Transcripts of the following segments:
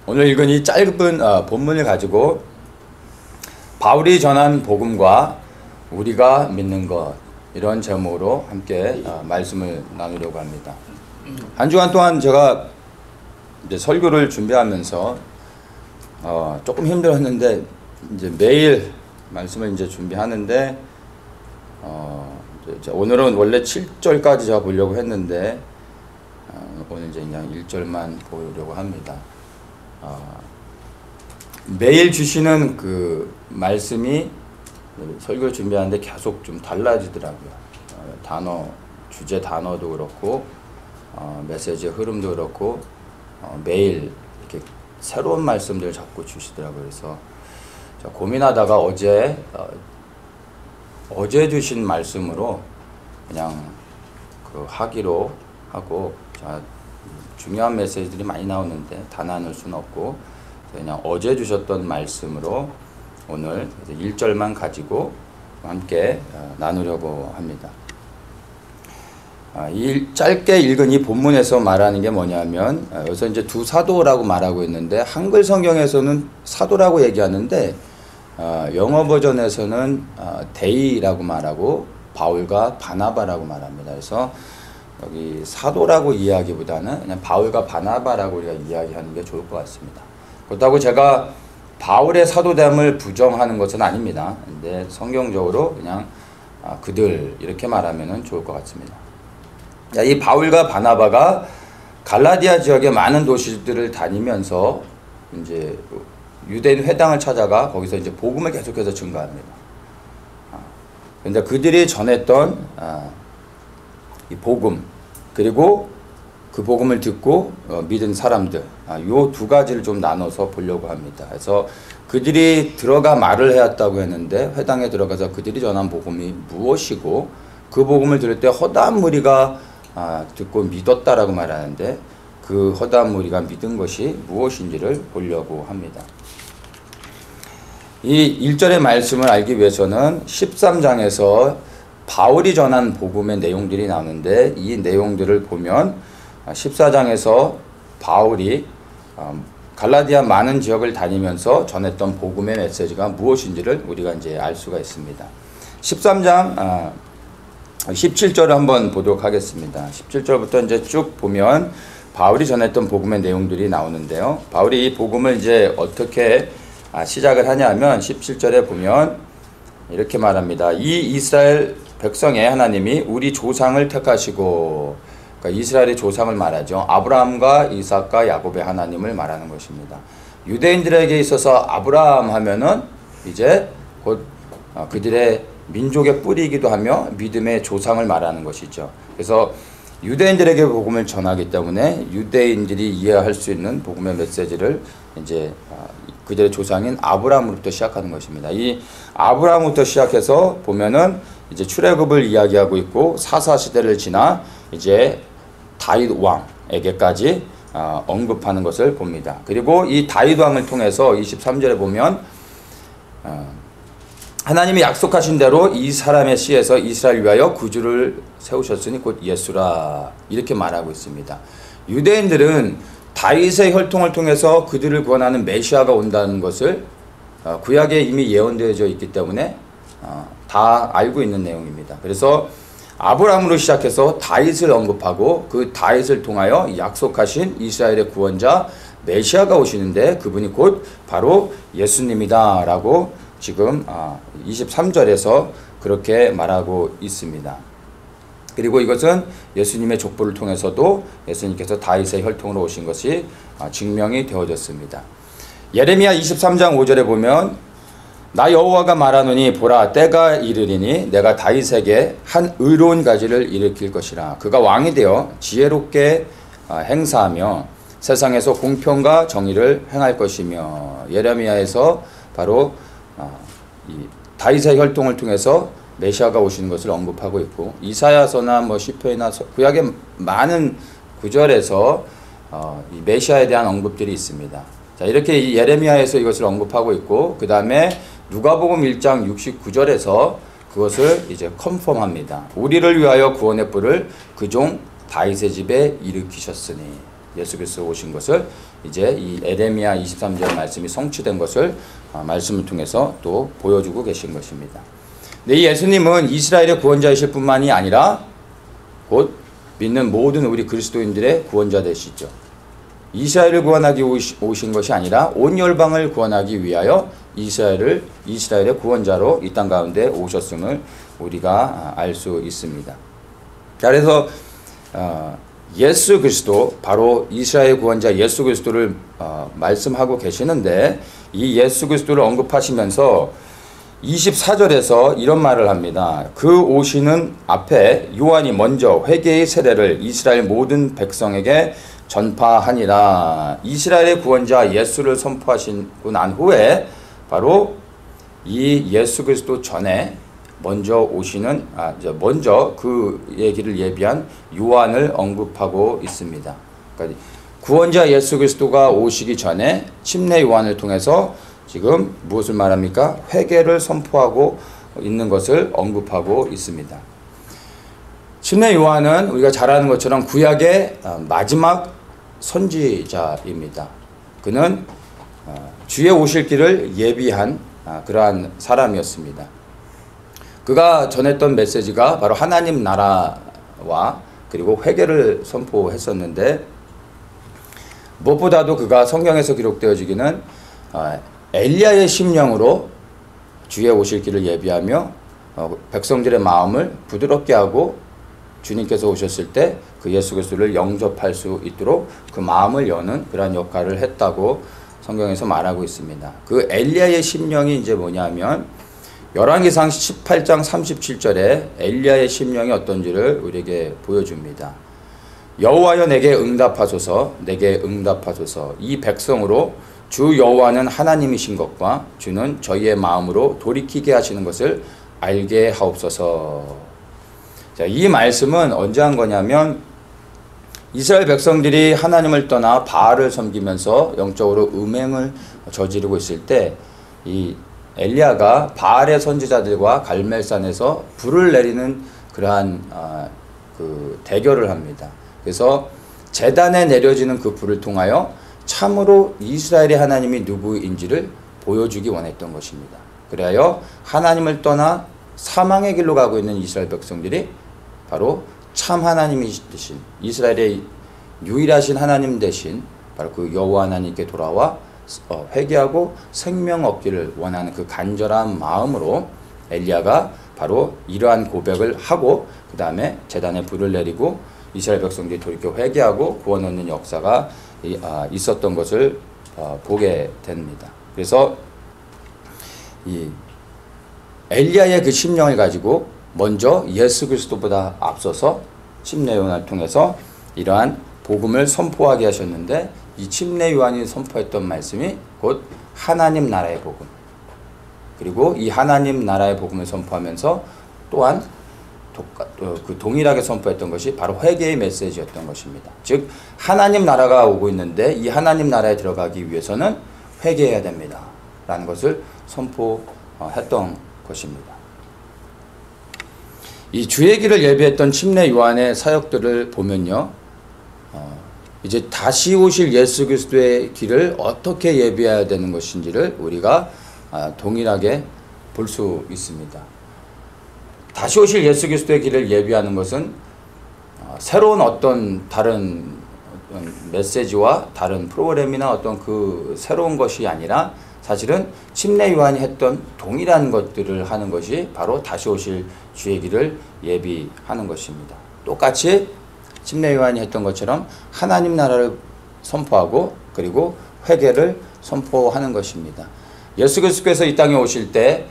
오늘 읽은 이 짧은 본문을 가지고 바울이 전한 복음과 우리가 믿는 것, 이런 제목으로 함께 말씀을 나누려고 합니다. 한 주간 동안 제가 이제 설교를 준비하면서 조금 힘들었는데, 이제 매일 말씀을 이제 준비하는데 오늘은 원래 7절까지 제가 보려고 했는데 오늘 이제 그냥 1절만 보려고 합니다. 매일 주시는 그 말씀이 설교를 준비하는데 계속 좀 달라지더라고요. 주제 단어도 그렇고 메시지의 흐름도 그렇고 매일 이렇게 새로운 말씀들을 자꾸 주시더라고요. 그래서 고민하다가 어제 주신 말씀으로 그냥 하기로 하고, 중요한 메시지들이 많이 나오는데 다 나눌 수는 없고 그냥 어제 주셨던 말씀으로 오늘 1절만 가지고 함께 나누려고 합니다. 짧게 읽은 이 본문에서 말하는 게 뭐냐면, 여기서 이제 두 사도라고 말하고 있는데 한글 성경에서는 사도라고 얘기하는데 영어 버전에서는 데이라고 말하고 바울과 바나바라고 말합니다. 그래서 여기 사도라고 이야기보다는 그냥 바울과 바나바라고 우리가 이야기하는 게 좋을 것 같습니다. 그렇다고 제가 바울의 사도됨을 부정하는 것은 아닙니다. 근데 성경적으로 그냥 그들 이렇게 말하면 좋을 것 같습니다. 이 바울과 바나바가 갈라디아 지역의 많은 도시들을 다니면서 이제 유대인 회당을 찾아가 거기서 이제 복음을 계속해서 증거합니다. 그런데 그들이 전했던 이 복음, 그리고 그 복음을 듣고 믿은 사람들, 요 두 가지를 좀 나눠서 보려고 합니다. 그래서 그들이 들어가 말을 해왔다고 했는데 회당에 들어가서 그들이 전한 복음이 무엇이고, 그 복음을 들을 때 허다한 무리가 듣고 믿었다라고 말하는데 그 허다한 무리가 믿은 것이 무엇인지를 보려고 합니다. 이 1절의 말씀을 알기 위해서는 13장에서 바울이 전한 복음의 내용들이 나오는데, 이 내용들을 보면 14장에서 바울이 갈라디아 많은 지역을 다니면서 전했던 복음의 메시지가 무엇인지를 우리가 이제 알 수가 있습니다. 13장 17절을 한번 보도록 하겠습니다. 17절부터 이제 쭉 보면 바울이 전했던 복음의 내용들이 나오는데요. 바울이 이 복음을 이제 어떻게 시작을 하냐면 17절에 보면 이렇게 말합니다. 이 이스라엘 백성의 하나님이 우리 조상을 택하시고, 그러니까 이스라엘의 조상을 말하죠. 아브라함과 이삭과 야곱의 하나님을 말하는 것입니다. 유대인들에게 있어서 아브라함 하면은 이제 곧 그들의 민족의 뿌리이기도 하며 믿음의 조상을 말하는 것이죠. 그래서 유대인들에게 복음을 전하기 때문에 유대인들이 이해할 수 있는 복음의 메시지를 이제 그들의 조상인 아브라함으로부터 시작하는 것입니다. 이 아브라함부터 시작해서 보면은 이제 출애굽을 이야기하고 있고, 사사 시대를 지나 이제 다윗 왕에게까지 언급하는 것을 봅니다. 그리고 이 다윗 왕을 통해서 23절에 보면 하나님이 약속하신 대로 이 사람의 씨에서 이스라엘 위하여 구주를 세우셨으니 곧 예수라, 이렇게 말하고 있습니다. 유대인들은 다윗의 혈통을 통해서 그들을 구원하는 메시아가 온다는 것을 구약에 이미 예언되어져 있기 때문에 다 알고 있는 내용입니다. 그래서 아브라함으로 시작해서 다윗을 언급하고 그 다윗을 통하여 약속하신 이스라엘의 구원자 메시아가 오시는데 그분이 곧 바로 예수님이다 라고 지금 23절에서 그렇게 말하고 있습니다. 그리고 이것은 예수님의 족보를 통해서도 예수님께서 다윗의 혈통으로 오신 것이 증명이 되어졌습니다. 예레미야 23장 5절에 보면 나 여호와가 말하노니 보라 때가 이르리니 내가 다윗에게 한 의로운 가지를 일으킬 것이라. 그가 왕이 되어 지혜롭게 행사하며 세상에서 공평과 정의를 행할 것이며. 예레미야에서 바로 이 다윗의 혈통을 통해서 메시아가 오시는 것을 언급하고 있고, 이사야서나 시편이나 구약의 많은 구절에서 이 메시아에 대한 언급들이 있습니다. 자, 이렇게 이 예레미야에서 이것을 언급하고 있고, 그 다음에 누가복음 1장 69절에서 그것을 이제 컨펌합니다. 우리를 위하여 구원의 뿔을 그 종 다윗의 집에 일으키셨으니, 예수 그리스도 오신 것을 이제 이 에레미야 23절 말씀이 성취된 것을 말씀을 통해서 또 보여주고 계신 것입니다. 네, 이 예수님은 이스라엘의 구원자이실 뿐만이 아니라 곧 믿는 모든 우리 그리스도인들의 구원자 되시죠. 이스라엘을 구원하기 오신 것이 아니라 온 열방을 구원하기 위하여 이스라엘의 구원자로 이 땅 가운데 오셨음을 우리가 알 수 있습니다. 그래서 예수 그리스도, 바로 이스라엘 구원자 예수 그리스도를 말씀하고 계시는데, 이 예수 그리스도를 언급하시면서 24절에서 이런 말을 합니다. 그 오시는 앞에 요한이 먼저 회개의 세례를 이스라엘 모든 백성에게 전파하니라. 이스라엘의 구원자 예수를 선포하시고 난 후에 바로 이 예수 그리스도 전에 먼저 오시는 먼저 그 얘기를 예비한 요한을 언급하고 있습니다. 그러니까 구원자 예수 그리스도가 오시기 전에 침례 요한을 통해서 지금 무엇을 말합니까? 회개를 선포하고 있는 것을 언급하고 있습니다. 침례 요한은 우리가 잘 아는 것처럼 구약의 마지막 선지자입니다. 그는 주의 오실 길을 예비한 그러한 사람이었습니다. 그가 전했던 메시지가 바로 하나님 나라와 그리고 회개를 선포했었는데, 무엇보다도 그가 성경에서 기록되어지기는 엘리야의 심령으로 주의 오실 길을 예비하며 백성들의 마음을 부드럽게 하고 주님께서 오셨을 때 그 예수 그리스도를 영접할 수 있도록 그 마음을 여는 그러한 역할을 했다고 성경에서 말하고 있습니다. 그 엘리야의 심령이 이제 뭐냐면 열왕기상 18장 37절에 엘리야의 심령이 어떤지를 우리에게 보여줍니다. 여호와여 내게 응답하소서, 내게 응답하소서. 이 백성으로 주 여호와는 하나님이신 것과 주는 저희의 마음으로 돌이키게 하시는 것을 알게 하옵소서. 자, 이 말씀은 언제 한 거냐면 이스라엘 백성들이 하나님을 떠나 바알을 섬기면서 영적으로 음행을 저지르고 있을 때 이 엘리야가 바알의 선지자들과 갈멜산에서 불을 내리는 그러한 그 대결을 합니다. 그래서 제단에 내려지는 그 불을 통하여 참으로 이스라엘의 하나님이 누구인지를 보여주기 원했던 것입니다. 그래야 하나님을 떠나 사망의 길로 가고 있는 이스라엘 백성들이 바로 참 하나님이 되신 이스라엘의 유일하신 하나님 되신 바로 그 여호와 하나님께 돌아와 회개하고 생명 얻기를 원하는 그 간절한 마음으로 엘리야가 바로 이러한 고백을 하고 그 다음에 제단에 불을 내리고 이스라엘 백성들이 돌이켜 회개하고 구원 얻는 역사가 있었던 것을 보게 됩니다. 그래서 이 엘리야의 그 심령을 가지고 먼저 예수 그리스도보다 앞서서 침례 요한을 통해서 이러한 복음을 선포하게 하셨는데, 이 침례 요한이 선포했던 말씀이 곧 하나님 나라의 복음, 그리고 이 하나님 나라의 복음을 선포하면서 또한 그 동일하게 선포했던 것이 바로 회개의 메시지였던 것입니다. 즉 하나님 나라가 오고 있는데 이 하나님 나라에 들어가기 위해서는 회개해야 됩니다 라는 것을 선포했던 것입니다. 이 주의 길을 예비했던 침례 요한의 사역들을 보면요, 이제 다시 오실 예수 그리스도의 길을 어떻게 예비해야 되는 것인지를 우리가 동일하게 볼 수 있습니다. 다시 오실 예수 그리스도의 길을 예비하는 것은 새로운 어떤 다른 메시지와 다른 프로그램이나 어떤 그 새로운 것이 아니라 사실은 침례 요한이 했던 동일한 것들을 하는 것이 바로 다시 오실 주의 길을 예비하는 것입니다. 똑같이 침례 요한이 했던 것처럼 하나님 나라를 선포하고 그리고 회개를 선포하는 것입니다. 예수 그리스도께서 이 땅에 오실 때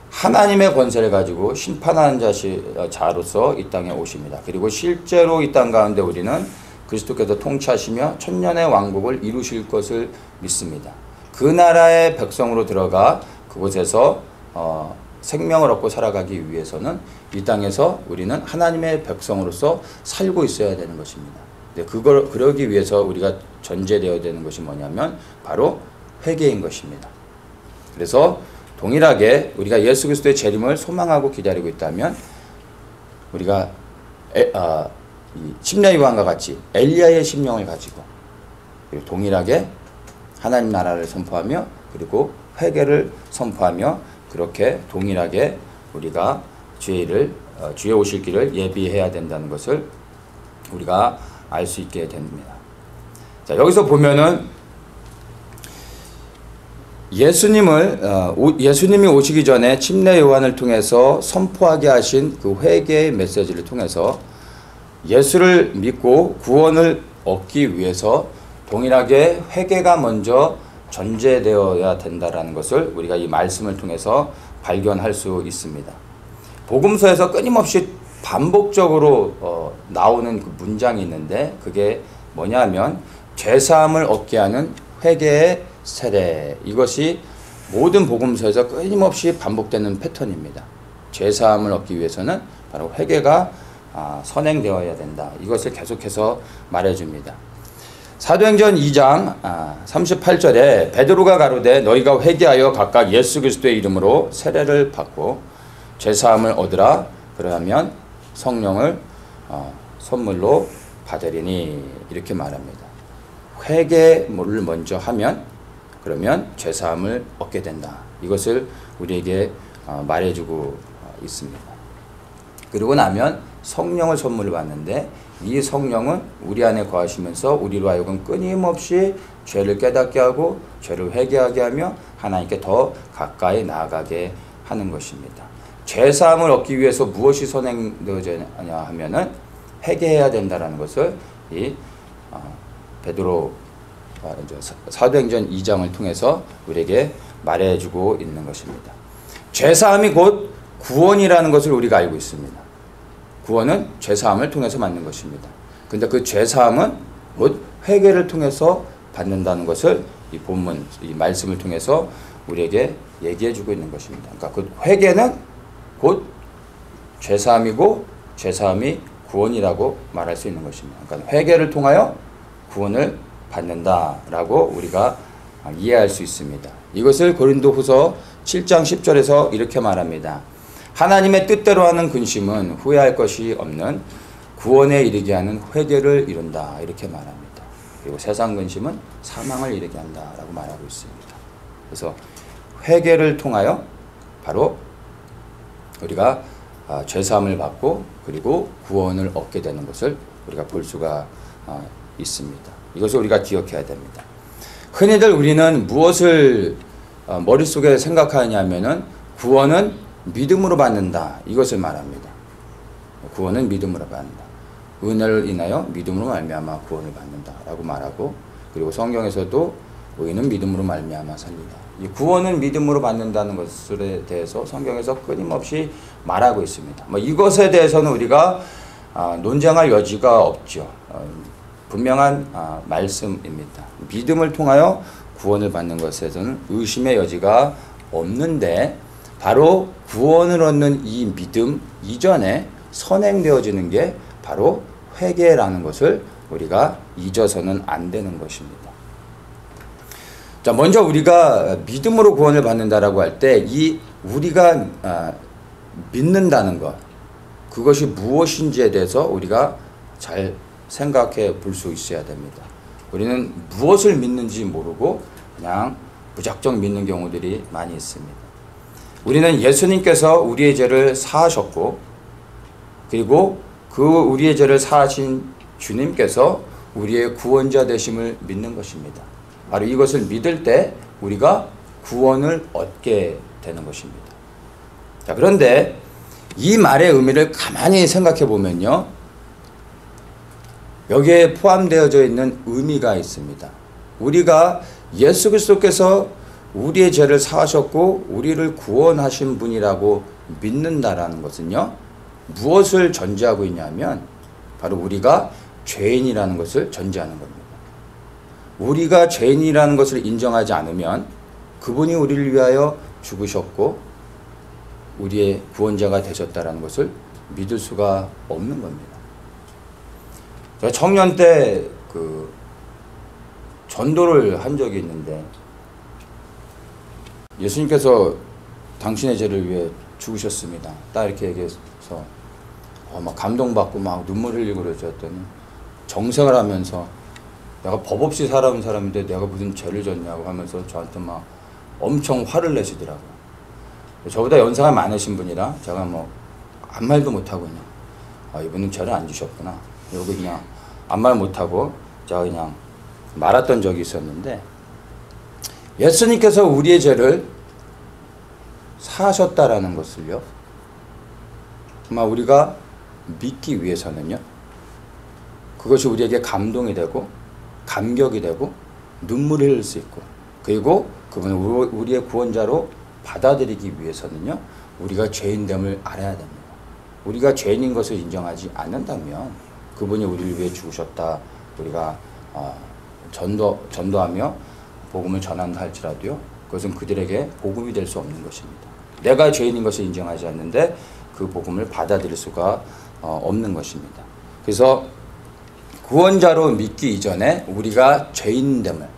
하나님의 권세를 가지고 심판하는 자로서 이 땅에 오십니다. 그리고 실제로 이 땅 가운데 우리는 그리스도께서 통치하시며 천년의 왕국을 이루실 것을 믿습니다. 그 나라의 백성으로 들어가 그곳에서 생명을 얻고 살아가기 위해서는 이 땅에서 우리는 하나님의 백성으로서 살고 있어야 되는 것입니다. 그러기 위해서 우리가 전제되어야 되는 것이 뭐냐면 바로 회개인 것입니다. 그래서 동일하게 우리가 예수 그리스도의 재림을 소망하고 기다리고 있다면 우리가 침례 요한과 같이 엘리야의 심령을 가지고 그리고 동일하게 하나님 나라를 선포하며 그리고 회개를 선포하며 그렇게 동일하게 우리가 주의 오실 길을 예비해야 된다는 것을 우리가 알 수 있게 됩니다. 자, 여기서 보면은 예수님이 오시기 전에 침례 요한을 통해서 선포하게 하신 그 회개의 메시지를 통해서 예수를 믿고 구원을 얻기 위해서 동일하게 회개가 먼저 전제되어야 된다라는 것을 우리가 이 말씀을 통해서 발견할 수 있습니다. 복음서에서 끊임없이 반복적으로 나오는 그 문장이 있는데 그게 뭐냐면 죄사함을 얻게 하는 회개의 세례. 이것이 모든 복음서에서 끊임없이 반복되는 패턴입니다. 죄사함을 얻기 위해서는 바로 회개가 선행되어야 된다. 이것을 계속해서 말해줍니다. 사도행전 2장 38절에 베드로가 가로되 너희가 회개하여 각각 예수 그리스도의 이름으로 세례를 받고 죄사함을 얻으라. 그러면 성령을 선물로 받으리니 이렇게 말합니다. 회개를 먼저 하면 그러면 죄사함을 얻게 된다. 이것을 우리에게 말해주고 있습니다. 그리고 나면 성령을 선물을 받는데 이 성령은 우리 안에 거하시면서 우리로 하여금 끊임없이 죄를 깨닫게 하고 죄를 회개하게 하며 하나님께 더 가까이 나아가게 하는 것입니다. 죄사함을 얻기 위해서 무엇이 선행되어지냐 하면은 회개해야 된다는 것을 이 베드로 사도행전 2장을 통해서 우리에게 말해주고 있는 것입니다. 죄사함이 곧 구원이라는 것을 우리가 알고 있습니다. 구원은 죄사함을 통해서 받는 것입니다. 근데 그 죄사함은 곧 회개를 통해서 받는다는 것을 이 본문, 이 말씀을 통해서 우리에게 얘기해주고 있는 것입니다. 그러니까 그 회개는 곧 죄사함이고 죄사함이 구원이라고 말할 수 있는 것입니다. 그러니까 회개를 통하여 구원을 받는다라고 우리가 이해할 수 있습니다. 이것을 고린도후서 7장 10절에서 이렇게 말합니다. 하나님의 뜻대로 하는 근심은 후회할 것이 없는 구원에 이르게 하는 회개를 이룬다. 이렇게 말합니다. 그리고 세상 근심은 사망을 이르게 한다라고 말하고 있습니다. 그래서 회개를 통하여 바로 우리가 죄사함을 받고 그리고 구원을 얻게 되는 것을 우리가 볼 수가 있습니다. 이것을 우리가 기억해야 됩니다. 흔히들 우리는 무엇을 머릿속에 생각하냐면은 구원은 믿음으로 받는다. 이것을 말합니다. 구원은 믿음으로 받는다. 은혜를 인하여 믿음으로 말미암아 구원을 받는다라고 말하고 그리고 성경에서도 의인은 믿음으로 말미암아 살리다. 이 구원은 믿음으로 받는다는 것에 대해서 성경에서 끊임없이 말하고 있습니다. 이것에 대해서는 우리가 논쟁할 여지가 없죠. 분명한 말씀입니다. 믿음을 통하여 구원을 받는 것에서는 의심의 여지가 없는데 바로 구원을 얻는 이 믿음 이전에 선행되어지는 게 바로 회개라는 것을 우리가 잊어서는 안 되는 것입니다. 자, 먼저 우리가 믿음으로 구원을 받는다라고 할 때 이 우리가 믿는다는 것 그것이 무엇인지에 대해서 우리가 잘 생각해 볼 수 있어야 됩니다. 우리는 무엇을 믿는지 모르고 그냥 무작정 믿는 경우들이 많이 있습니다. 우리는 예수님께서 우리의 죄를 사하셨고 그리고 그 우리의 죄를 사하신 주님께서 우리의 구원자 되심을 믿는 것입니다. 바로 이것을 믿을 때 우리가 구원을 얻게 되는 것입니다. 자, 그런데 이 말의 의미를 가만히 생각해 보면요. 여기에 포함되어져 있는 의미가 있습니다. 우리가 예수 그리스도께서 우리의 죄를 사하셨고 우리를 구원하신 분이라고 믿는다라는 것은요. 무엇을 전제하고 있냐면 바로 우리가 죄인이라는 것을 전제하는 겁니다. 우리가 죄인이라는 것을 인정하지 않으면 그분이 우리를 위하여 죽으셨고 우리의 구원자가 되셨다는 것을 믿을 수가 없는 겁니다. 제가 청년 때 그 전도를 한 적이 있는데 예수님께서 당신의 죄를 위해 죽으셨습니다. 딱 이렇게 얘기해서 막 감동받고 막 눈물 흘리고 그러셨더니 정색을 하면서 내가 법 없이 살아온 사람인데 내가 무슨 죄를 졌냐고 하면서 저한테 막 엄청 화를 내시더라고요. 저보다 연세가 많으신 분이라 제가 뭐 아무 말도 못하고 그냥 이분은 죄를 안 지셨구나. 여기 그냥 아무 말 못하고 제가 그냥 말았던 적이 있었는데, 예수님께서 우리의 죄를 사하셨다라는 것을요, 정말 우리가 믿기 위해서는요, 그것이 우리에게 감동이 되고 감격이 되고 눈물을 흘릴 수 있고, 그리고 그분을 우리의 구원자로 받아들이기 위해서는요, 우리가 죄인됨을 알아야 됩니다. 우리가 죄인인 것을 인정하지 않는다면 그분이 우리를 위해 죽으셨다, 우리가 전도하며 복음을 전한다 할지라도요, 그것은 그들에게 복음이 될 수 없는 것입니다. 내가 죄인인 것을 인정하지 않는데 그 복음을 받아들일 수가 없는 것입니다. 그래서 구원자로 믿기 이전에 우리가 죄인됨을,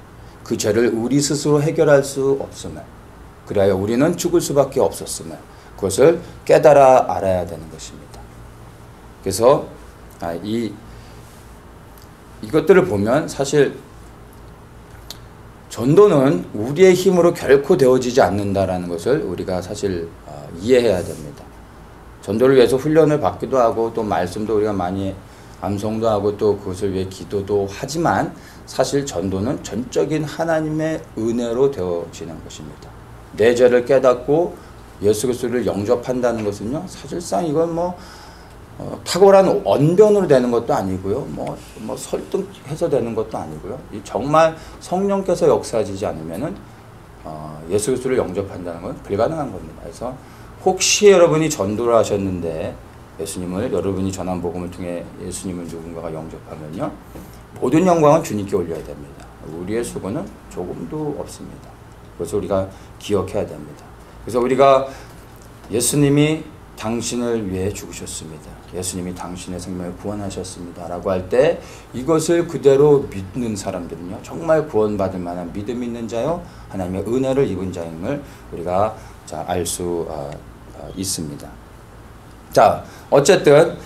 그 죄를 우리 스스로 해결할 수 없음을, 그래야 우리는 죽을 수밖에 없었음을, 그것을 깨달아 알아야 되는 것입니다. 그래서 이것들을 보면 사실 전도는 우리의 힘으로 결코 되어지지 않는다라는 것을 우리가 사실 이해해야 됩니다. 전도를 위해서 훈련을 받기도 하고 또 말씀도 우리가 많이 암송도 하고 또 그것을 위해 기도도 하지만, 사실 전도는 전적인 하나님의 은혜로 되어지는 것입니다. 내 죄를 깨닫고 예수 그리스도를 영접한다는 것은요, 사실상 이건 탁월한 언변으로 되는 것도 아니고요, 설득해서 되는 것도 아니고요, 정말 성령께서 역사하지 않으면은 예수 그리스도를 영접한다는 건 불가능한 겁니다. 그래서 혹시 여러분이 전도를 하셨는데 예수님을, 여러분이 전한 복음을 통해 예수님을 누군가가 영접하면요, 모든 영광은 주님께 올려야 됩니다. 우리의 수고는 조금도 없습니다. 그래서 우리가 기억해야 됩니다. 그래서 우리가 예수님이 당신을 위해 죽으셨습니다, 예수님이 당신의 생명을 구원하셨습니다 라고 할 때, 이것을 그대로 믿는 사람들은요, 정말 구원받을 만한 믿음 있는 자요, 하나님의 은혜를 입은 자임을 우리가 알 수 있습니다. 자, 어쨌든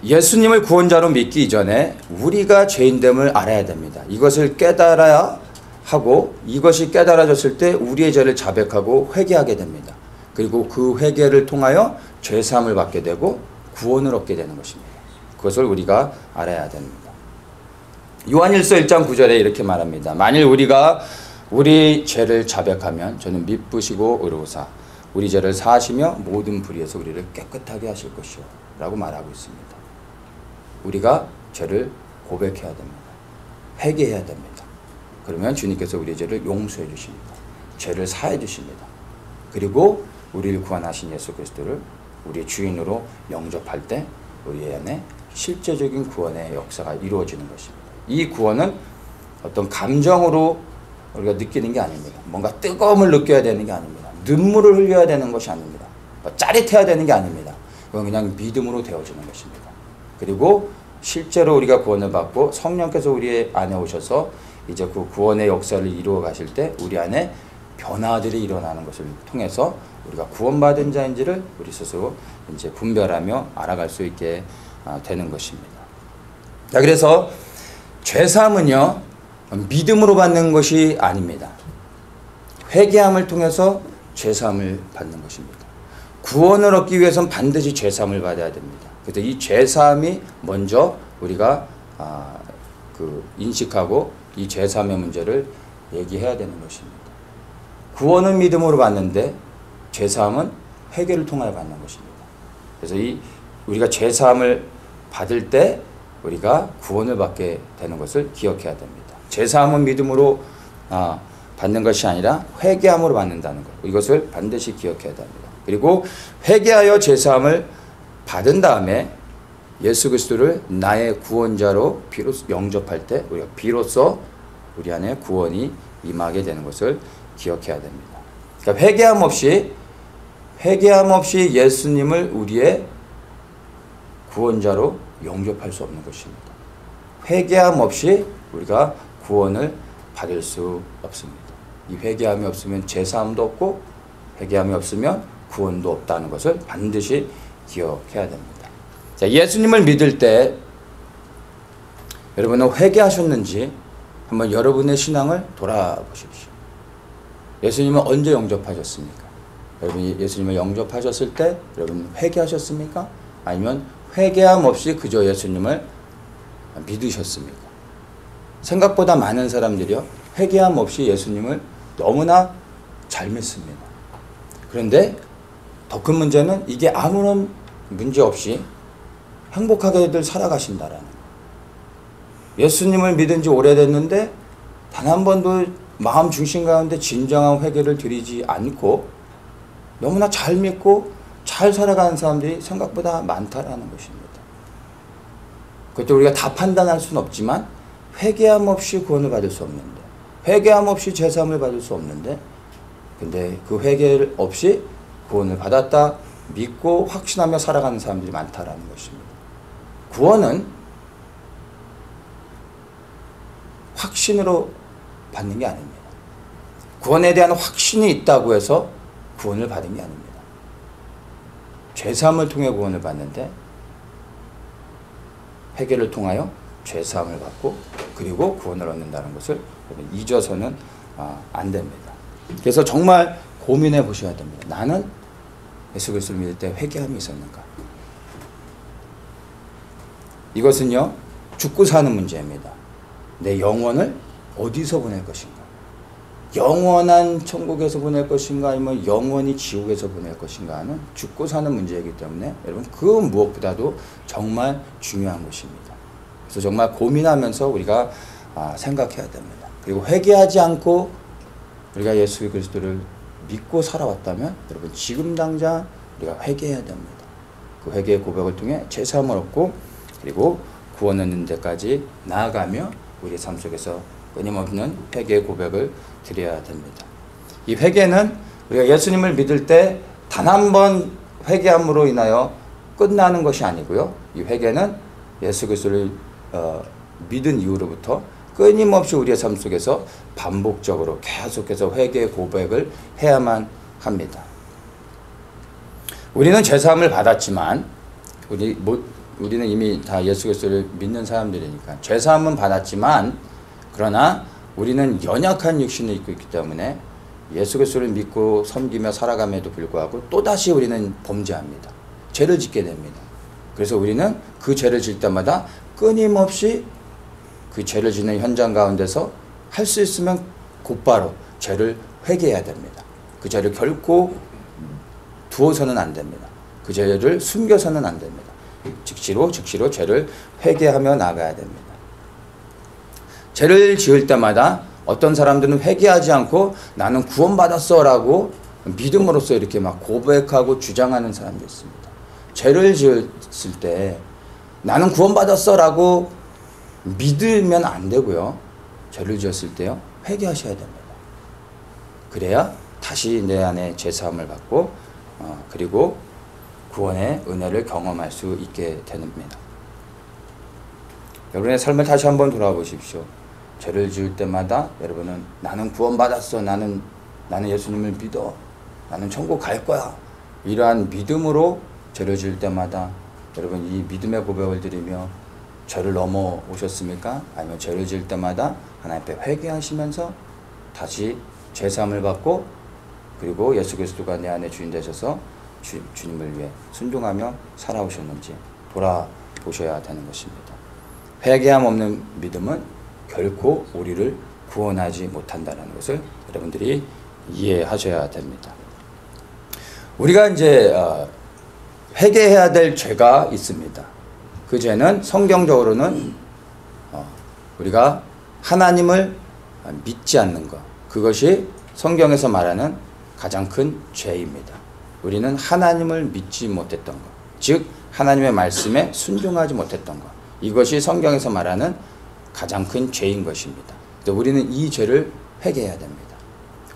예수님을 구원자로 믿기 이전에 우리가 죄인됨을 알아야 됩니다. 이것을 깨달아야 하고, 이것이 깨달아졌을 때 우리의 죄를 자백하고 회개하게 됩니다. 그리고 그 회개를 통하여 죄사함을 받게 되고 구원을 얻게 되는 것입니다. 그것을 우리가 알아야 됩니다. 요한일서 1장 9절에 이렇게 말합니다. 만일 우리가 우리 죄를 자백하면 저는 미쁘시고 의로우사 우리 죄를 사하시며 모든 불의에서 우리를 깨끗하게 하실 것이요 라고 말하고 있습니다. 우리가 죄를 고백해야 됩니다. 회개해야 됩니다. 그러면 주님께서 우리의 죄를 용서해 주십니다. 죄를 사해 주십니다. 그리고 우리를 구원하신 예수 그리스도를 우리의 주인으로 영접할 때 우리 안에 실제적인 구원의 역사가 이루어지는 것입니다. 이 구원은 어떤 감정으로 우리가 느끼는 게 아닙니다. 뭔가 뜨거움을 느껴야 되는 게 아닙니다. 눈물을 흘려야 되는 것이 아닙니다. 짜릿해야 되는 게 아닙니다. 그건 그냥 믿음으로 되어지는 것입니다. 그리고 실제로 우리가 구원을 받고 성령께서 우리 안에 오셔서 이제 그 구원의 역사를 이루어 가실 때 우리 안에 변화들이 일어나는 것을 통해서 우리가 구원받은 자인지를 우리 스스로 이제 분별하며 알아갈 수 있게 되는 것입니다. 자, 그래서 죄사함은요, 믿음으로 받는 것이 아닙니다. 회개함을 통해서 죄사함을 받는 것입니다. 구원을 얻기 위해서는 반드시 죄사함을 받아야 됩니다. 그래서 이 죄사함이 먼저 우리가 인식하고 이 죄사함의 문제를 얘기해야 되는 것입니다. 구원은 믿음으로 받는데 죄사함은 회개를 통하여 받는 것입니다. 그래서 우리가 죄사함을 받을 때 우리가 구원을 받게 되는 것을 기억해야 됩니다. 죄사함은 믿음으로 받는 것이 아니라 회개함으로 받는다는 것, 이것을 반드시 기억해야 됩니다. 그리고 회개하여 죄사함을 받은 다음에 예수 그리스도를 나의 구원자로 비로소 영접할 때 우리가 비로소 우리 안에 구원이 임하게 되는 것을 기억해야 됩니다. 그러니까 회개함 없이 예수님을 우리의 구원자로 영접할 수 없는 것입니다. 회개함 없이 우리가 구원을 받을 수 없습니다. 이 회개함이 없으면 제사함도 없고 회개함이 없으면 구원도 없다는 것을 반드시 기억해야 됩니다. 자, 예수님을 믿을 때 여러분은 회개하셨는지 한번 여러분의 신앙을 돌아보십시오. 예수님은 언제 영접하셨습니까? 여러분이 예수님을 영접하셨을 때 여러분 회개하셨습니까? 아니면 회개함 없이 그저 예수님을 믿으셨습니까? 생각보다 많은 사람들이요, 회개함 없이 예수님을 너무나 잘 믿습니다. 그런데 더 큰 문제는 이게 아무런 문제 없이 행복하게들 살아가신다라는 거예요. 예수님을 믿은 지 오래됐는데 단 한 번도 마음 중심 가운데 진정한 회개를 드리지 않고 너무나 잘 믿고 잘 살아가는 사람들이 생각보다 많다라는 것입니다. 그것도 우리가 다 판단할 수는 없지만 회개함 없이 구원을 받을 수 없는데, 회개함 없이 제사함을 받을 수 없는데, 근데 그 회개 없이 구원을 받았다 믿고 확신하며 살아가는 사람들이 많다라는 것입니다. 구원은 확신으로 받는 게 아닙니다. 구원에 대한 확신이 있다고 해서 구원을 받은 게 아닙니다. 죄사함을 통해 구원을 받는데 회개를 통하여 죄사함을 받고 그리고 구원을 얻는다는 것을 잊어서는 안 됩니다. 그래서 정말 고민해 보셔야 됩니다. 나는 예수 그리스도를 믿을 때 회개함이 있었는가? 이것은요, 죽고 사는 문제입니다. 내 영혼을 어디서 보낼 것인가? 영원한 천국에서 보낼 것인가? 아니면 영원히 지옥에서 보낼 것인가? 하는 죽고 사는 문제이기 때문에 여러분 그 무엇보다도 정말 중요한 것입니다. 그래서 정말 고민하면서 우리가 생각해야 됩니다. 그리고 회개하지 않고 우리가 예수 그리스도를 믿고 살아왔다면 여러분 지금 당장 우리가 회개해야 됩니다. 그 회개의 고백을 통해 제사함을 얻고 그리고 구원 얻는 데까지 나아가며 우리의 삶 속에서 끊임없는 회개의 고백을 드려야 됩니다. 이 회개는 우리가 예수님을 믿을 때 단 한 번 회개함으로 인하여 끝나는 것이 아니고요. 이 회개는 예수 그리스도를 믿은 이후로부터 끊임없이 우리의 삶 속에서 반복적으로 계속해서 회개의 고백을 해야만 합니다. 우리는 제사함을 받았지만 우리는 이미 다 예수 그리스도를 믿는 사람들이니까 제사함은 받았지만 그러나 우리는 연약한 육신을 입고 있기 때문에 예수 그리스도를 믿고 섬기며 살아감에도 불구하고 또다시 우리는 범죄합니다. 죄를 짓게 됩니다. 그래서 우리는 그 죄를 질 때마다 끊임없이 그 죄를 짓는 현장 가운데서 할 수 있으면 곧바로 죄를 회개해야 됩니다. 그 죄를 결코 두어서는 안 됩니다. 그 죄를 숨겨서는 안 됩니다. 즉시로 죄를 회개하며 나가야 됩니다. 죄를 지을 때마다 어떤 사람들은 회개하지 않고 나는 구원받았어 라고 믿음으로써 이렇게 막 고백하고 주장하는 사람도 있습니다. 죄를 지었을 때 나는 구원받았어 라고 믿으면 안 되고요. 죄를 지었을 때요, 회개하셔야 됩니다. 그래야 다시 내 안에 죄사함을 받고 그리고 구원의 은혜를 경험할 수 있게 됩니다. 여러분의 삶을 다시 한번 돌아보십시오. 죄를 지을 때마다 여러분은 나는 구원받았어, 나는 예수님을 믿어, 나는 천국 갈 거야, 이러한 믿음으로 죄를 지을 때마다 여러분 이 믿음의 고백을 드리며 죄를 넘어오셨습니까? 아니면 죄를 지을 때마다 하나님 앞에 회개하시면서 다시 죄사함을 받고 그리고 예수 그리스도가 내 안에 주인 되셔서 주님을 위해 순종하며 살아오셨는지 돌아보셔야 되는 것입니다. 회개함 없는 믿음은 결코 우리를 구원하지 못한다는 것을 여러분들이 이해하셔야 됩니다. 우리가 이제 회개해야 될 죄가 있습니다. 그 죄는 성경적으로는 우리가 하나님을 믿지 않는 것, 그것이 성경에서 말하는 가장 큰 죄입니다. 우리는 하나님을 믿지 못했던 것, 즉 하나님의 말씀에 순종하지 못했던 것, 이것이 성경에서 말하는 가장 큰 죄인 것입니다. 우리는 이 죄를 회개해야 됩니다.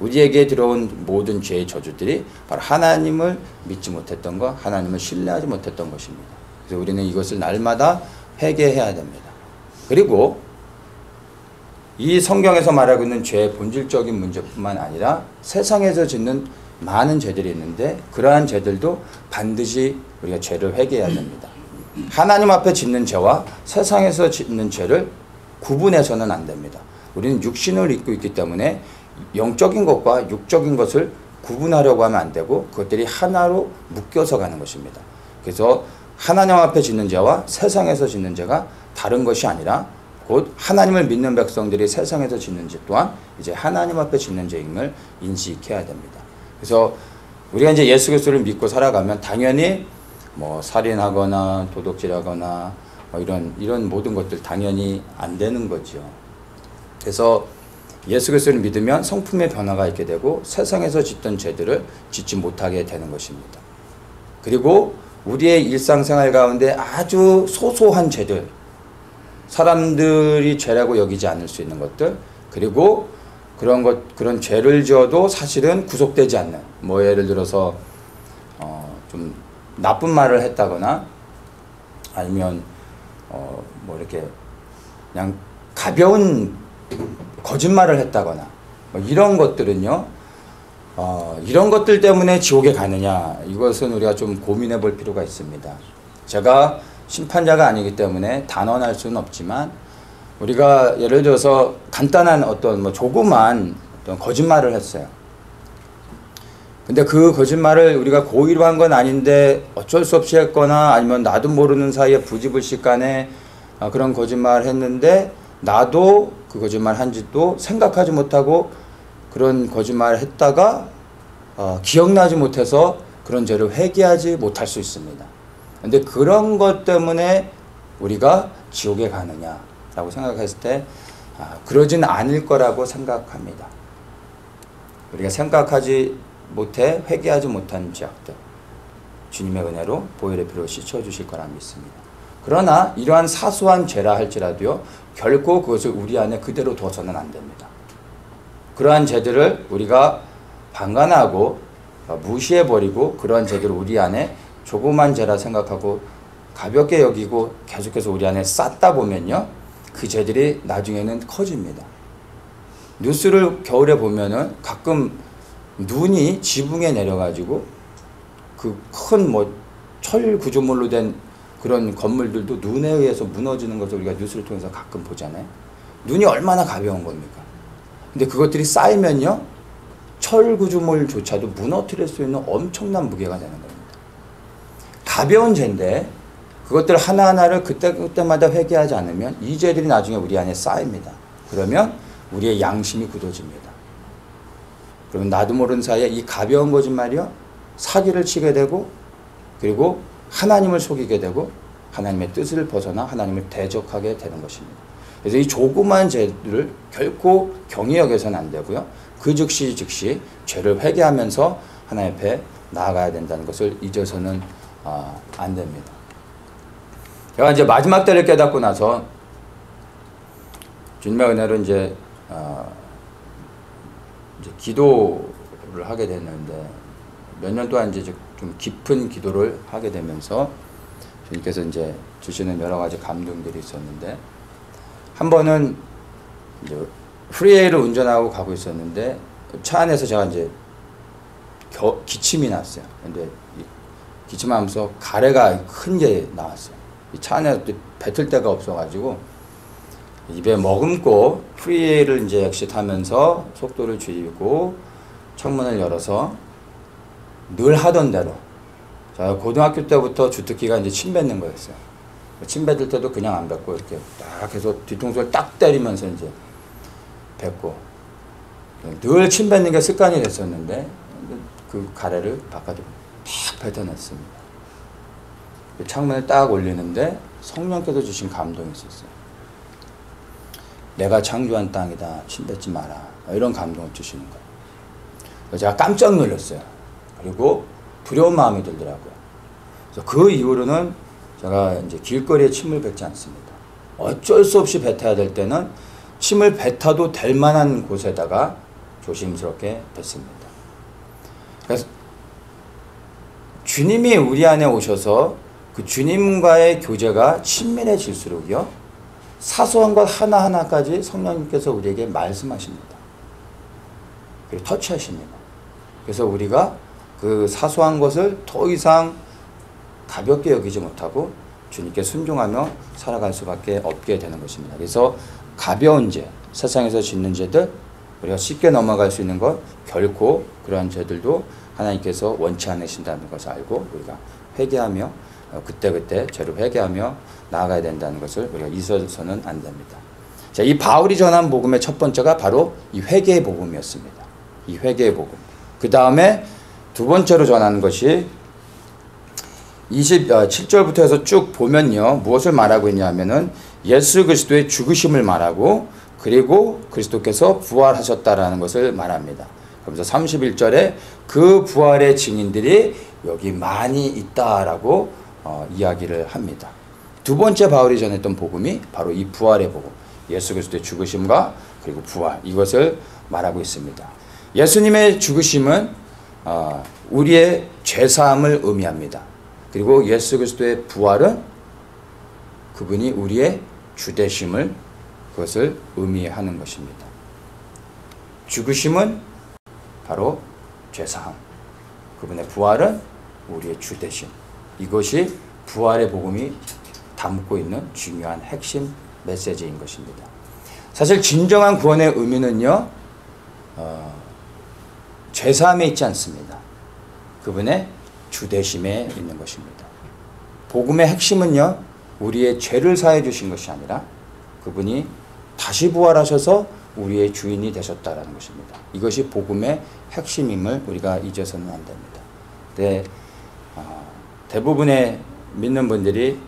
우리에게 들어온 모든 죄의 저주들이 바로 하나님을 믿지 못했던 것, 하나님을 신뢰하지 못했던 것입니다. 그래서 우리는 이것을 날마다 회개해야 됩니다. 그리고 이 성경에서 말하고 있는 죄의 본질적인 문제뿐만 아니라 세상에서 짓는 많은 죄들이 있는데 그러한 죄들도 반드시 우리가 죄를 회개해야 됩니다. 하나님 앞에 짓는 죄와 세상에서 짓는 죄를 구분해서는 안 됩니다. 우리는 육신을 입고 있기 때문에 영적인 것과 육적인 것을 구분하려고 하면 안 되고 그것들이 하나로 묶여서 가는 것입니다. 그래서 하나님 앞에 짓는 죄와 세상에서 짓는 죄가 다른 것이 아니라 곧 하나님을 믿는 백성들이 세상에서 짓는 죄 또한 이제 하나님 앞에 짓는 죄임을 인식해야 됩니다. 그래서 우리가 이제 예수 그리스도를 믿고 살아가면 당연히 뭐 살인하거나 도둑질하거나 뭐 이런 모든 것들 당연히 안 되는 거죠. 그래서 예수 그리스도를 믿으면 성품의 변화가 있게 되고 세상에서 짓던 죄들을 짓지 못하게 되는 것입니다. 그리고 우리의 일상생활 가운데 아주 소소한 죄들, 사람들이 죄라고 여기지 않을 수 있는 것들, 그리고 그런 죄를 지어도 사실은 구속되지 않는, 뭐 예를 들어서 좀 나쁜 말을 했다거나 아니면 뭐 이렇게 그냥 가벼운 거짓말을 했다거나 뭐 이런 것들은요, 이런 것들 때문에 지옥에 가느냐, 이것은 우리가 좀 고민해 볼 필요가 있습니다. 제가 심판자가 아니기 때문에 단언할 수는 없지만 우리가 예를 들어서 간단한 어떤 뭐 조그만 어떤 거짓말을 했어요. 근데 그 거짓말을 우리가 고의로 한 건 아닌데 어쩔 수 없이 했거나 아니면 나도 모르는 사이에 부지불식간에 그런 거짓말을 했는데 나도 그 거짓말 한 짓도 생각하지 못하고 그런 거짓말을 했다가 기억나지 못해서 그런 죄를 회개하지 못할 수 있습니다. 근데 그런 것 때문에 우리가 지옥에 가느냐라고 생각했을 때 그러진 않을 거라고 생각합니다. 우리가 생각하지 못해 회개하지 못한 죄악들 주님의 은혜로 보혈의 피로 씻어주실 거라 믿습니다. 그러나 이러한 사소한 죄라 할지라도요, 결코 그것을 우리 안에 그대로 둬서는 안 됩니다. 그러한 죄들을 우리가 방관하고 무시해버리고 그러한 죄들을 우리 안에 조그만 죄라 생각하고 가볍게 여기고 계속해서 우리 안에 쌓다 보면요, 그 죄들이 나중에는 커집니다. 뉴스를 겨울에 보면은 가끔 눈이 지붕에 내려가지고 그 큰 뭐 철 구조물로 된 그런 건물들도 눈에 의해서 무너지는 것을 우리가 뉴스를 통해서 가끔 보잖아요. 눈이 얼마나 가벼운 겁니까? 근데 그것들이 쌓이면요, 철 구조물조차도 무너뜨릴 수 있는 엄청난 무게가 되는 겁니다. 가벼운 죄인데 그것들 하나하나를 그때마다 회개하지 않으면 이 죄들이 나중에 우리 안에 쌓입니다. 그러면 우리의 양심이 굳어집니다. 그러면 나도 모르는 사이에 이 가벼운 거짓말이요, 사기를 치게 되고 그리고 하나님을 속이게 되고 하나님의 뜻을 벗어나 하나님을 대적하게 되는 것입니다. 그래서 이 조그만 죄를 결코 경히 여겨서는 안 되고요, 그 즉시 죄를 회개하면서 하나님 앞에 나아가야 된다는 것을 잊어서는 안 됩니다. 제가 이제 마지막 때를 깨닫고 나서 주님의 은혜로 이제 기도를 하게 됐는데 몇 년 동안 이제 좀 깊은 기도를 하게 되면서 주님께서 이제 주시는 여러 가지 감동들이 있었는데, 한 번은 이제 프리웨이를 운전하고 가고 있었는데 차 안에서 제가 이제 기침이 났어요. 근데 기침하면서 가래가 큰 게 나왔어요. 이 차 안에 뱉을 데가 없어가지고 입에 머금고 프리웨이를 이제 엑시트하면서 속도를 줄이고 창문을 열어서 늘 하던 대로, 제가 고등학교 때부터 주특기가 이제 침 뱉는 거였어요. 침 뱉을 때도 그냥 안 뱉고 이렇게 딱 해서 뒤통수를 딱 때리면서 이제 뱉고, 늘 침 뱉는 게 습관이 됐었는데 그 가래를 바깥으로 탁 뱉어냈습니다. 창문을 딱 올리는데 성령께서 주신 감동이 있었어요. 내가 창조한 땅이다, 침 뱉지 마라, 이런 감동을 주시는 거예요. 제가 깜짝 놀랐어요. 그리고 두려운 마음이 들더라고요. 그래서 그 이후로는 제가 이제 길거리에 침을 뱉지 않습니다. 어쩔 수 없이 뱉어야 될 때는 침을 뱉어도 될 만한 곳에다가 조심스럽게 뱉습니다. 그래서 주님이 우리 안에 오셔서 그 주님과의 교제가 친밀해질수록요, 사소한 것 하나하나까지 성령님께서 우리에게 말씀하십니다. 그리고 터치하십니다. 그래서 우리가 그 사소한 것을 더 이상 가볍게 여기지 못하고 주님께 순종하며 살아갈 수밖에 없게 되는 것입니다. 그래서 가벼운 죄, 세상에서 짓는 죄들, 우리가 쉽게 넘어갈 수 있는 것, 결코 그러한 죄들도 하나님께서 원치 않으신다는 것을 알고 우리가 회개하며 그때그때 죄를 회개하며 나아가야 된다는 것을 우리가 잊어서는 안 됩니다. 자, 이 바울이 전한 복음의 첫 번째가 바로 이 회개의 복음이었습니다. 이 회개의 복음. 그 다음에 두 번째로 전하는 것이 27절부터 해서 쭉 보면요. 무엇을 말하고 있냐 하면은 예수 그리스도의 죽으심을 말하고 그리고 그리스도께서 부활하셨다라는 것을 말합니다. 그러면서 31절에 그 부활의 증인들이 여기 많이 있다라고 이야기를 합니다. 두 번째 바울이 전했던 복음이 바로 이 부활의 복음, 예수 그리스도의 죽으심과 그리고 부활, 이것을 말하고 있습니다. 예수님의 죽으심은 우리의 죄사함을 의미합니다. 그리고 예수 그리스도의 부활은 그분이 우리의 주되심을 그것을 의미하는 것입니다. 죽으심은 바로 죄사함, 그분의 부활은 우리의 주되심. 이것이 부활의 복음이 담고 있는 중요한 핵심 메시지인 것입니다. 사실 진정한 구원의 의미는요, 죄사함에 있지 않습니다. 그분의 주되심에 있는 것입니다. 복음의 핵심은요, 우리의 죄를 사해 주신 것이 아니라 그분이 다시 부활하셔서 우리의 주인이 되셨다는 것입니다. 이것이 복음의 핵심임을 우리가 잊어서는 안 됩니다. 네, 대부분의 믿는 분들이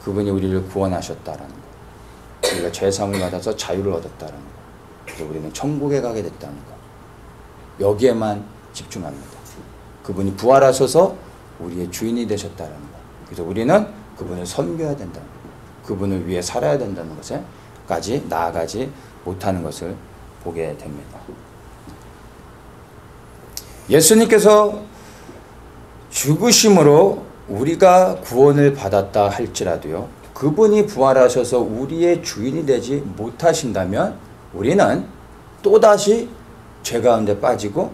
그분이 우리를 구원하셨다라는 것, 우리가 죄사함을 받아서 자유를 얻었다는 것, 그리고 우리는 천국에 가게 됐다는 것, 여기에만 집중합니다. 그분이 부활하셔서 우리의 주인이 되셨다는 것, 그래서 우리는 그분을 섬겨야 된다는 것, 그분을 위해 살아야 된다는 것에까지 나아가지 못하는 것을 보게 됩니다. 예수님께서 죽으심으로 우리가 구원을 받았다 할지라도요, 그분이 부활하셔서 우리의 주인이 되지 못하신다면 우리는 또다시 죄 가운데 빠지고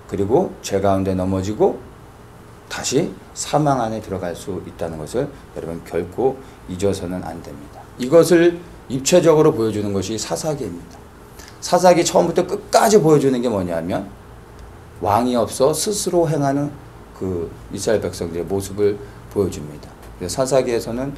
그리고 죄 가운데 넘어지고 다시 사망 안에 들어갈 수 있다는 것을 여러분 결코 잊어서는 안 됩니다. 이것을 입체적으로 보여주는 것이 사사기입니다. 사사기 처음부터 끝까지 보여주는 게 뭐냐면 왕이 없어 스스로 행하는 그 이스라엘 백성들의 모습을 보여줍니다. 그래서 사사기에서는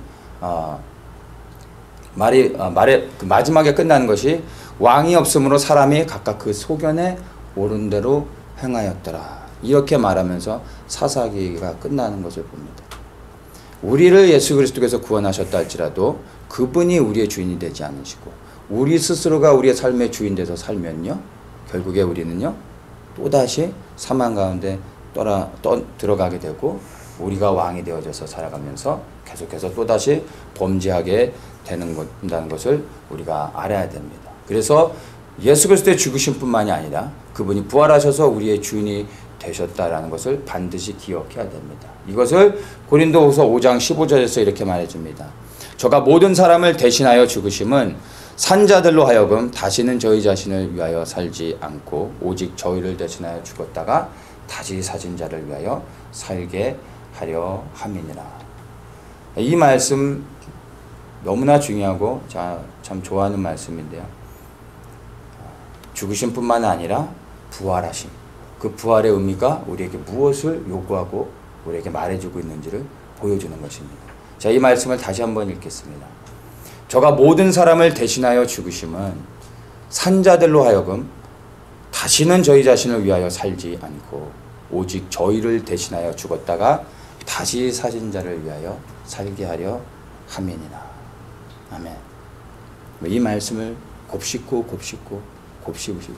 그 마지막에 끝나는 것이 왕이 없으므로 사람이 각각 그 소견에 옳은 대로 행하였더라. 이렇게 말하면서 사사기가 끝나는 것을 봅니다. 우리를 예수 그리스도께서 구원하셨다 할지라도 그분이 우리의 주인이 되지 않으시고 우리 스스로가 우리의 삶의 주인 돼서 살면요, 결국에 우리는요 또다시 사망 가운데 들어가게 되고 우리가 왕이 되어져서 살아가면서 계속해서 또다시 범죄하게 된다는 것을 우리가 알아야 됩니다. 그래서 예수 그리스도의 죽으심뿐만이 아니라 그분이 부활하셔서 우리의 주인이 되셨다라는 것을 반드시 기억해야 됩니다. 이것을 고린도후서 5장 15절에서 이렇게 말해줍니다. 저가 모든 사람을 대신하여 죽으심은 산자들로 하여금 다시는 저희 자신을 위하여 살지 않고 오직 저희를 대신하여 죽었다가 다시 사신 자를 위하여 살게 하려 함이니라. 이 말씀 너무나 중요하고 참 좋아하는 말씀인데요. 죽으심뿐만 아니라 부활하심. 그 부활의 의미가 우리에게 무엇을 요구하고 우리에게 말해주고 있는지를 보여주는 것입니다. 자, 이 말씀을 다시 한번 읽겠습니다. 저가 모든 사람을 대신하여 죽으심은 산자들로 하여금 다시는 저희 자신을 위하여 살지 않고 오직 저희를 대신하여 죽었다가 다시 사신 자를 위하여 살게 하려 함이니라. 아멘. 이 말씀을 곱씹고 곱씹으시고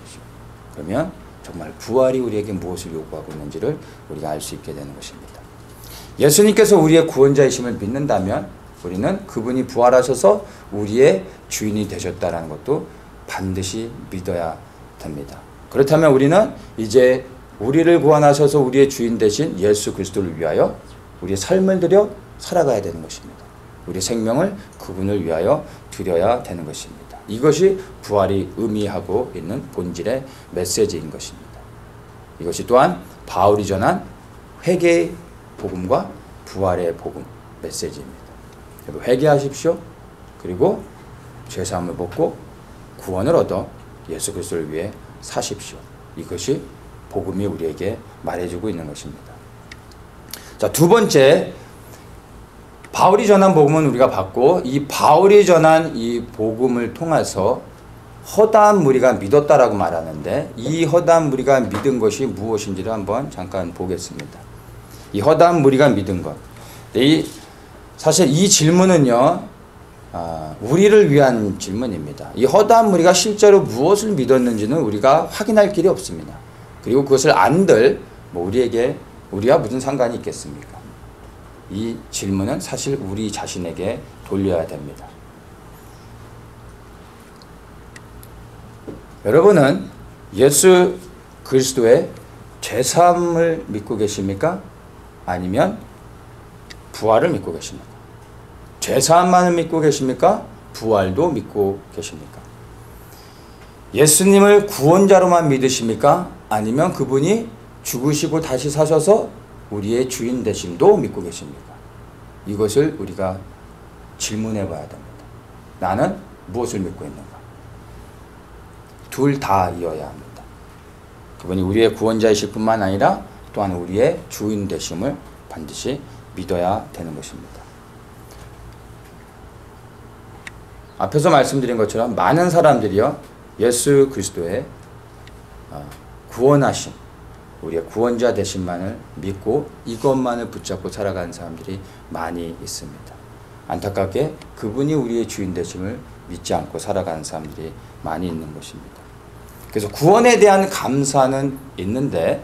그러면 정말 부활이 우리에게 무엇을 요구하고 있는지를 우리가 알 수 있게 되는 것입니다. 예수님께서 우리의 구원자이심을 믿는다면 우리는 그분이 부활하셔서 우리의 주인이 되셨다는 것도 반드시 믿어야 됩니다. 그렇다면 우리는 이제 우리를 구원하셔서 우리의 주인 되신 예수 그리스도를 위하여 우리의 삶을 들여 살아가야 되는 것입니다. 우리의 생명을 그분을 위하여 드려야 되는 것입니다. 이것이 부활이 의미하고 있는 본질의 메시지인 것입니다. 이것이 또한 바울이 전한 회개의 복음과 부활의 복음 메시지입니다. 회개하십시오. 그리고 죄사함을 받고 구원을 얻어 예수 그리스도를 위해 사십시오. 이것이 복음이 우리에게 말해주고 있는 것입니다. 자, 두 번째, 바울이 전한 복음은 우리가 받고, 이 바울이 전한 이 복음을 통해서 허다한 무리가 믿었다라고 말하는데, 이 허다한 무리가 믿은 것이 무엇인지를 한번 잠깐 보겠습니다. 이 허다한 무리가 믿은 것. 사실 이 질문은요, 우리를 위한 질문입니다. 이 허다한 무리가 실제로 무엇을 믿었는지는 우리가 확인할 길이 없습니다. 그리고 그것을 안들 우리와 무슨 상관이 있겠습니까? 이 질문은 사실 우리 자신에게 돌려야 됩니다. 여러분은 예수 그리스도의 죄사함을 믿고 계십니까? 아니면 부활을 믿고 계십니까? 죄사함만을 믿고 계십니까? 부활도 믿고 계십니까? 예수님을 구원자로만 믿으십니까? 아니면 그분이 죽으시고 다시 사셔서 우리의 주인 되심도 믿고 계십니까? 이것을 우리가 질문해 봐야 됩니다. 나는 무엇을 믿고 있는가? 둘 다이어야 합니다. 그분이 우리의 구원자이실 뿐만 아니라 또한 우리의 주인 되심을 반드시 믿어야 되는 것입니다. 앞에서 말씀드린 것처럼 많은 사람들이요, 예수 그리스도의 구원하심, 우리의 구원자 되심만을 믿고 이것만을 붙잡고 살아가는 사람들이 많이 있습니다. 안타깝게 그분이 우리의 주인 되심을 믿지 않고 살아가는 사람들이 많이 있는 것입니다. 그래서 구원에 대한 감사는 있는데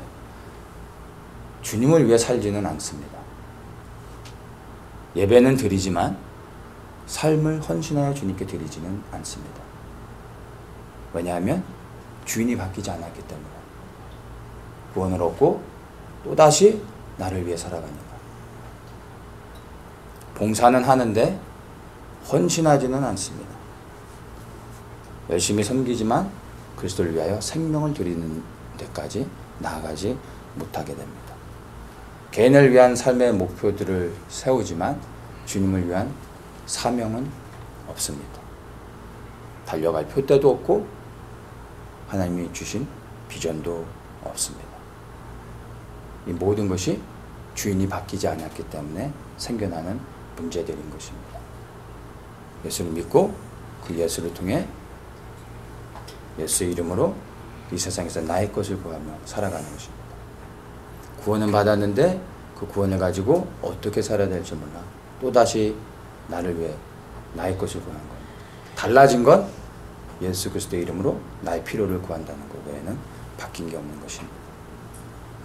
주님을 위해 살지는 않습니다. 예배는 드리지만 삶을 헌신하여 주님께 드리지는 않습니다. 왜냐하면 주인이 바뀌지 않았기 때문에. 구원을 얻고 또다시 나를 위해 살아가니까. 봉사는 하는데 헌신하지는 않습니다. 열심히 섬기지만 그리스도를 위하여 생명을 드리는 데까지 나아가지 못하게 됩니다. 개인을 위한 삶의 목표들을 세우지만 주님을 위한 사명은 없습니다. 달려갈 표대도 없고 하나님이 주신 비전도 없습니다. 이 모든 것이 주인이 바뀌지 않았기 때문에 생겨나는 문제들인 것입니다. 예수를 믿고 그 예수를 통해 예수의 이름으로 이 세상에서 나의 것을 구하며 살아가는 것입니다. 구원은 받았는데 그 구원을 가지고 어떻게 살아야 될지 몰라 또다시 나를 위해 나의 것을 구하는 겁니다. 달라진 건 예수 그리스도의 이름으로 나의 필요를 구한다는 것 외에는 바뀐 게 없는 것입니다.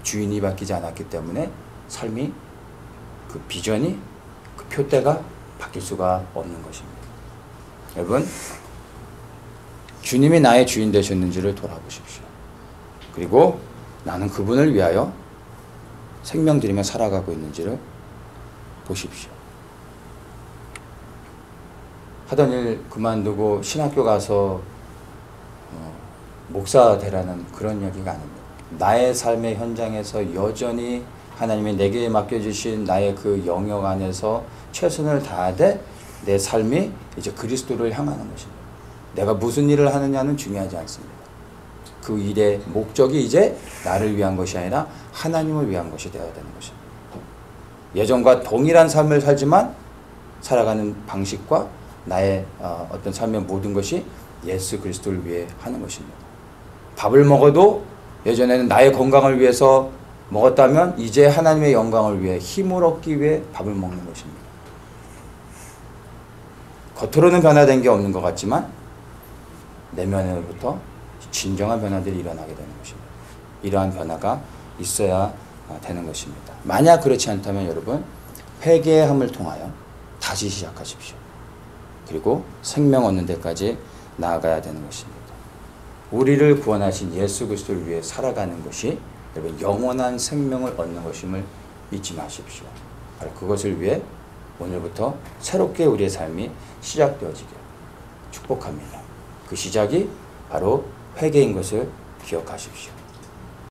주인이 바뀌지 않았기 때문에 삶이 그 비전이 그 표대가 바뀔 수가 없는 것입니다. 여러분, 주님이 나의 주인 되셨는지를 돌아보십시오. 그리고 나는 그분을 위하여 생명 들이며 살아가고 있는지를 보십시오. 하던 일 그만두고 신학교 가서 목사 되라는 그런 얘기가 아닙니다. 나의 삶의 현장에서 여전히 하나님이 내게 맡겨주신 나의 그 영역 안에서 최선을 다하되 내 삶이 이제 그리스도를 향하는 것입니다. 내가 무슨 일을 하느냐는 중요하지 않습니다. 그 일의 목적이 이제 나를 위한 것이 아니라 하나님을 위한 것이 되어야 되는 것입니다. 예전과 동일한 삶을 살지만 살아가는 방식과 나의 어떤 삶의 모든 것이 예수 그리스도를 위해 하는 것입니다. 밥을 먹어도 예전에는 나의 건강을 위해서 먹었다면 이제 하나님의 영광을 위해 힘을 얻기 위해 밥을 먹는 것입니다. 겉으로는 변화된 게 없는 것 같지만 내면으로부터 진정한 변화들이 일어나게 되는 것입니다. 이러한 변화가 있어야 되는 것입니다. 만약 그렇지 않다면 여러분, 회개함을 통하여 다시 시작하십시오. 그리고 생명 얻는 데까지 나아가야 되는 것입니다. 우리를 구원하신 예수 그리스도를 위해 살아가는 것이 여러분 영원한 생명을 얻는 것임을 잊지 마십시오. 바로 그것을 위해 오늘부터 새롭게 우리의 삶이 시작되어지길 축복합니다. 그 시작이 바로 회개인 것을 기억하십시오.